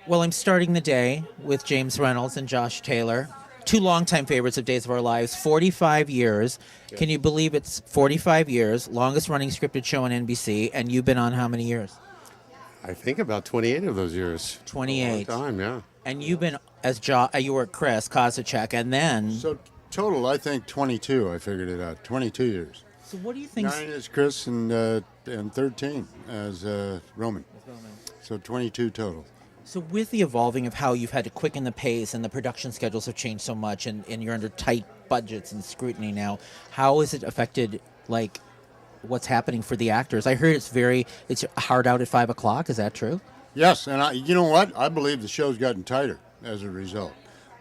Well, I'm starting the day with James Reynolds and Josh Taylor, two longtime favorites of Days of Our Lives, 45 years. Can you believe it's 45 years, longest running scripted show on NBC, and you've been on how many years? I think about 28 of those years. A 28. long time, yeah. And you've been you were Chris Kozacek, and then. So total, I think 22. I figured it out. 22 years. So what do you think? 9 as Chris and 13 as Roman. So 22 total. So with the evolving of how you've had to quicken the pace and the production schedules have changed so much, and you're under tight budgets and scrutiny now, how has it affected like what's happening for the actors? I heard it's hard out at 5 o'clock. Is that true? Yes, and you know what? I believe the show's gotten tighter as a result.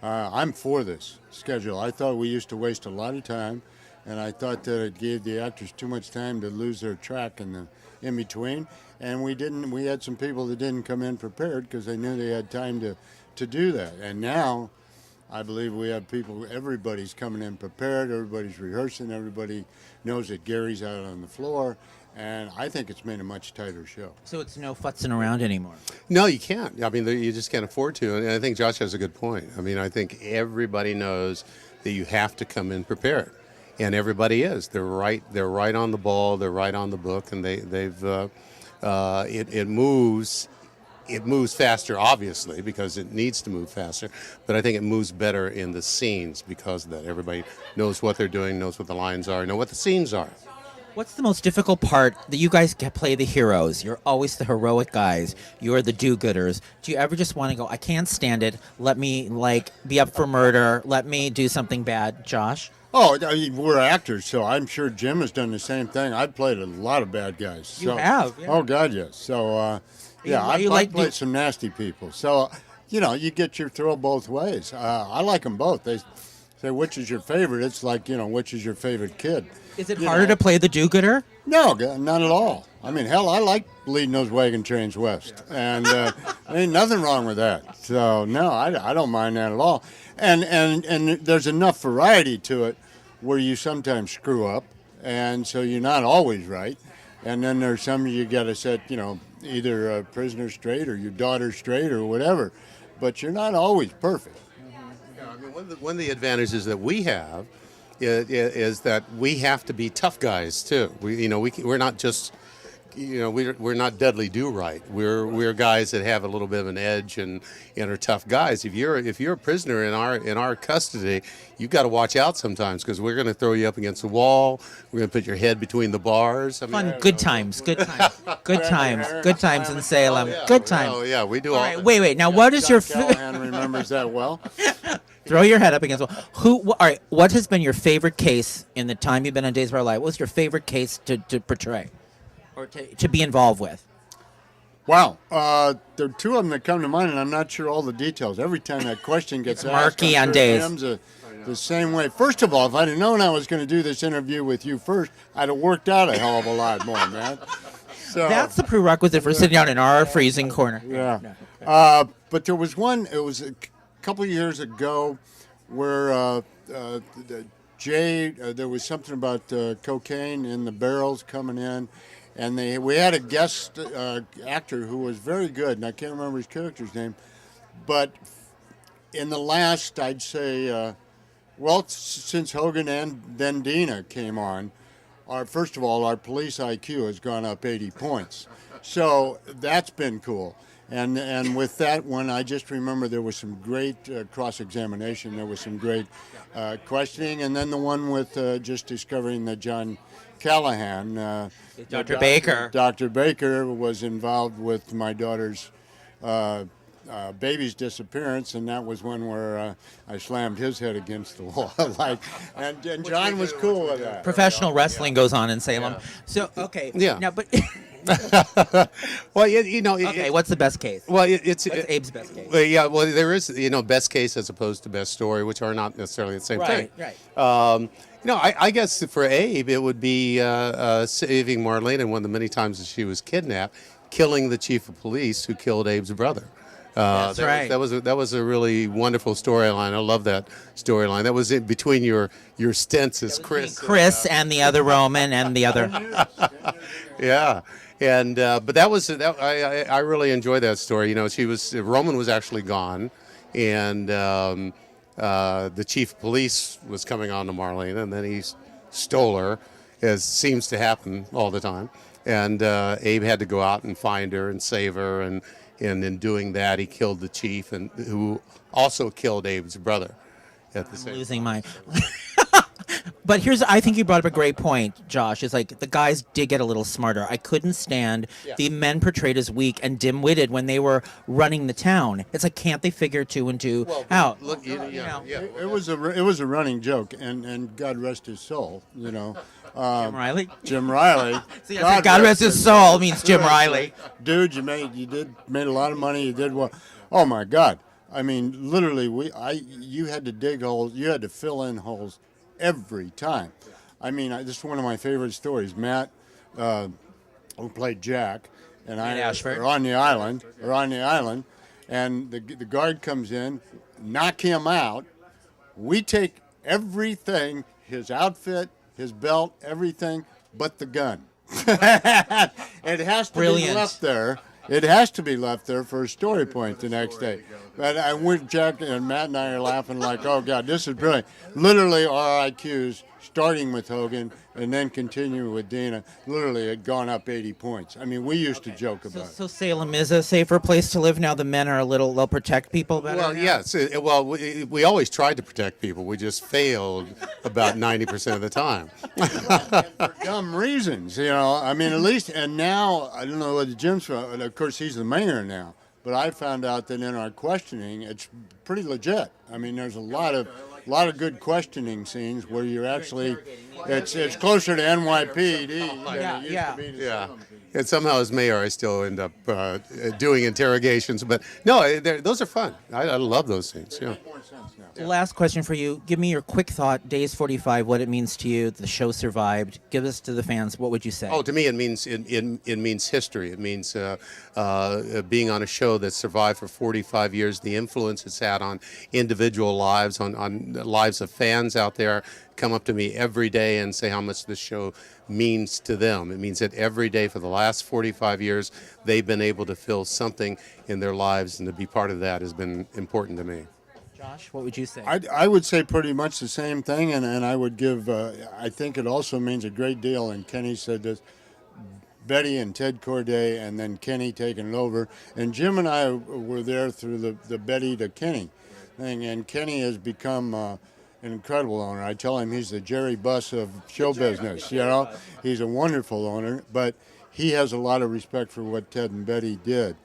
I'm for this schedule. I thought we used to waste a lot of time, and I thought that it gave the actors too much time to lose their track in between. And we didn't. We had some people that didn't come in prepared because they knew they had time to do that. And now, I believe we have people. Everybody's coming in prepared. Everybody's rehearsing. Everybody knows that Gary's out on the floor. And I think it's made a much tighter show. So it's no futzing around anymore. No, you can't. I mean, you just can't afford to. And I think Josh has a good point. I mean, I think everybody knows that you have to come in prepared, and everybody is. They're right. They're right on the ball. They're right on the book, and it moves. It moves faster, obviously, because it needs to move faster. But I think it moves better in the scenes because of that. Everybody knows what they're doing, knows what the lines are, know what the scenes are. What's the most difficult part that you guys play the heroes? You're always the heroic guys. You're the do-gooders. Do you ever just want to go, I can't stand it. Let me, be up for murder. Let me do something bad. Josh? Oh, I mean, we're actors, so I'm sure Jim has done the same thing. I've played a lot of bad guys. You have? Yeah. Oh, God, yes. So, I've played some nasty people. So, you get your thrill both ways. I like them both. They say, which is your favorite? It's like, which is your favorite kid? Is it harder to play the do-gooder? No, not at all. I mean, hell, I like leading those wagon trains west, and ain't nothing wrong with that. So no, I don't mind that at all. And there's enough variety to it where you sometimes screw up, and so you're not always right. And then there's some you got to set, either a prisoner straight or your daughter straight or whatever, but you're not always perfect. Yeah, I mean, one of the advantages that we have is that we have to be tough guys too. We're not just, we're not Dudley Do Right. We're guys that have a little bit of an edge and are tough guys. If you're a prisoner in our custody, you've got to watch out sometimes because we're going to throw you up against the wall. We're going to put your head between the bars. Good times in Salem. Good times. Oh yeah, we do. All right, wait. Now, what is your? Callahan remembers that well. Throw your head up against the wall. All right, what has been your favorite case in the time you've been on Days of Our Life? What's your favorite case to portray or to be involved with? Wow. There are two of them that come to mind, and I'm not sure all the details. Every time that question gets asked, murky on Days. The same way. First of all, if I'd have known I was going to do this interview with you first, I'd have worked out a hell of a lot more, man. So, that's the prerequisite for sitting down in our freezing corner. Yeah. But there was one, it was a couple of years ago where there was something about cocaine in the barrels coming in, and we had a guest actor who was very good, and I can't remember his character's name, but in the last, I'd say, since Hogan and then Dina came on, first of all, our police IQ has gone up 80 points. So that's been cool. And with that one, I just remember there was some great cross-examination. There was some great questioning. And then the one with just discovering that John Callahan, Dr. Baker. Dr. Baker was involved with my daughter's baby's disappearance, and that was one where I slammed his head against the wall. and John was cool with that. Professional wrestling goes on in Salem. So, okay. Yeah. Now, but... Well, okay, what's the best case? Well, what's Abe's best case? Well, there is, best case as opposed to best story, which are not necessarily the same thing. Right. I guess for Abe, it would be saving Marlene, and one of the many times that she was kidnapped, killing the chief of police who killed Abe's brother. That's right. That was a really wonderful storyline. I love that storyline. That was in between your stints as Chris. Chris and the other Roman and the other. Yeah. And but I really enjoyed that story. You know, Roman was actually gone, and the chief of police was coming on to Marlena, and then he stole her, as seems to happen all the time. And Abe had to go out and find her and save her, and in doing that, he killed the chief, and who also killed Abe's brother at the same Losing my. But I think you brought up a great point, Josh. Is like the guys did get a little smarter. I couldn't stand the men portrayed as weak and dim-witted when they were running the town. It's like, can't they figure two and two out? Look, yeah. It was a running joke, and God rest his soul. You know, Jim Riley. Jim Riley. See, God rest his soul means Jim Riley. Dude, you made a lot of money. You did well. Oh my God! I mean, literally, you had to dig holes. You had to fill in holes every time. I mean, this is one of my favorite stories. Matt, who played Jack, and I Ashford. are on the island, and the guard comes in, knock him out. We take everything, his outfit, his belt, everything, but the gun. It has to be left there. It has to be left there for a story point the next day. But I went, Jack and Matt and I are laughing like, oh God, this is brilliant. Literally our IQs, starting with Hogan and then continuing with Dana, literally had gone up 80 points. I mean, we used to joke about it. So Salem is a safer place to live now. The men are they'll protect people better. Well, now? yes. We always tried to protect people. We just failed about 90% of the time. For dumb reasons, you know. I mean, at least, and now, I don't know what Jim's, of course, he's the mayor now. But I found out that in our questioning, it's pretty legit. I mean, there's a lot of good questioning scenes where you're actually, it's closer to NYPD than it used to be to Salem. And somehow, as mayor, I still end up doing interrogations. But no, those are fun. I love those scenes. Yeah. Last question for you. Give me your quick thought. Days 45. What it means to you. The show survived. Give us to the fans. What would you say? Oh, to me, it means it means history. It means being on a show that survived for 45 years. The influence it's had on individual lives, on lives of fans out there. Come up to me every day and say how much this show means to them. It means that every day for the last 45 years, they've been able to fill something in their lives, and to be part of that has been important to me. Josh, what would you say? I would say pretty much the same thing, and I would give, I think it also means a great deal, and Kenny said this, Betty and Ted Corday, and then Kenny taking it over. And Jim and I were there through the Betty to Kenny thing, and Kenny has become an incredible owner. I tell him he's the Jerry Buss of show business, you know. He's a wonderful owner, but he has a lot of respect for what Ted and Betty did.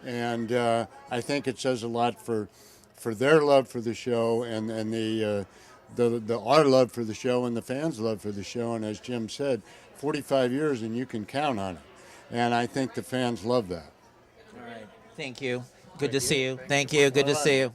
And I think it says a lot for their love for the show and our love for the show and the fans' love for the show. And as Jim said, 45 years and you can count on it. And I think the fans love that. All right. Thank you. Good to see you. Thank you. Good to see you.